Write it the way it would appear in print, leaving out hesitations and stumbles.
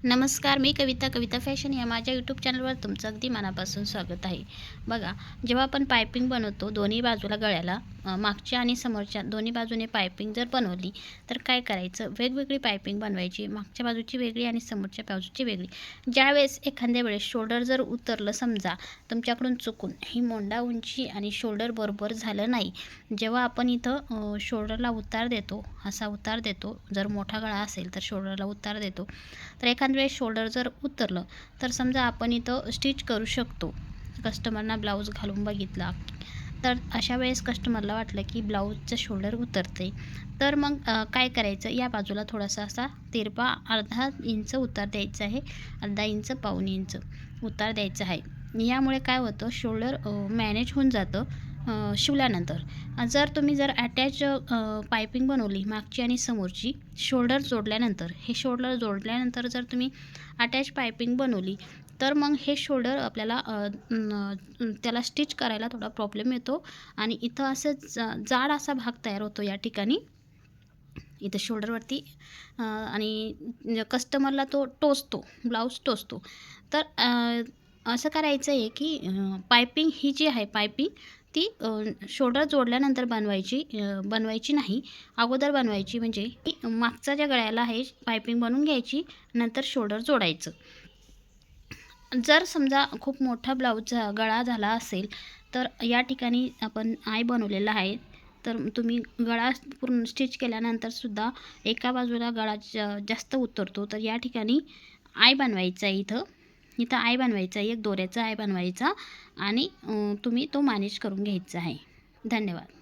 नमस्कार, मी कविता फॅशन या माझ्या यूट्यूब चॅनलवर तुमचं अगदी मनापासून स्वागत आहे. बघा, जेव्हा आपण पायपिंग बनवतो दोन्ही बाजूला गळ्याला मागच्या आणि समोरच्या दोन्ही बाजूने पायपिंग जर बनवली तर काय करायचं, वेगवेगळी पायपिंग बनवायची. मागच्या बाजूची वेगळी आणि समोरच्या बाजूची वेगळी. ज्यावेळेस एखाद्या वेळेस शोल्डर जर उतरलं, समजा तुमच्याकडून चुकून ही मोंडा उंची आणि शोल्डर बरोबर झालं नाही, जेव्हा आपण इथं शोल्डरला उतार देतो, असा उतार देतो, जर मोठा गळा असेल तर शोल्डरला उतार देतो, तर एखाद्या वेळेस शोल्डर जर उतरलं तर समजा आपण इथं स्टिच करू शकतो. कस्टमरना ब्लाऊज घालून बघितला, तर अशा वेळेस कस्टमरला वाटलं की ब्लाऊजचं शोल्डर उतरते, तर मग काय करायचं, या बाजूला थोडासा असा तिरपा अर्धा इंच उतार द्यायचा आहे, अर्धा इंच पाऊण इंच उतार द्यायचा आहे. यामुळे काय होतं, शोल्डर मॅनेज होऊन जातं शिवल्यानंतर. जर तुम्ही अटॅच पायपिंग बनवली मागची आणि समोरची, शोल्डर जोडल्यानंतर, हे शोल्डर जोडल्यानंतर जर तुम्ही अटॅच पायपिंग बनवली, तर मग हे शोल्डर आपल्याला त्याला स्टिच करायला थोडा प्रॉब्लेम येतो आणि इथं असं जाड असा भाग तयार होतो या ठिकाणी, इथं शोल्डरवरती, आणि कस्टमरला तो टोचतो, ब्लाऊज टोचतो. तर असं करायचं आहे की पायपिंग ही जी आहे पायपिंग, ती शोल्डर जोडल्यानंतर बनवायची नाही, अगोदर बनवायची. म्हणजे की मागचा ज्या गळ्याला आहे पायपिंग बनवून घ्यायची, नंतर शोल्डर जोडायचं. जर समजा खूप मोठा ब्लाऊजचा गळा झाला असेल, तर या ठिकाणी आपण आय बनवलेला आहे, तर तुम्ही गळा पूर्ण स्टिच केल्यानंतरसुद्धा एका बाजूला गळा जास्त उतरतो, तर या ठिकाणी आय बनवायचा आहे. इथं आय बनवायचा आहे, एक दोऱ्याचा आय बनवायचा आणि तुम्ही तो मॅनेज करून घ्यायचा आहे. धन्यवाद.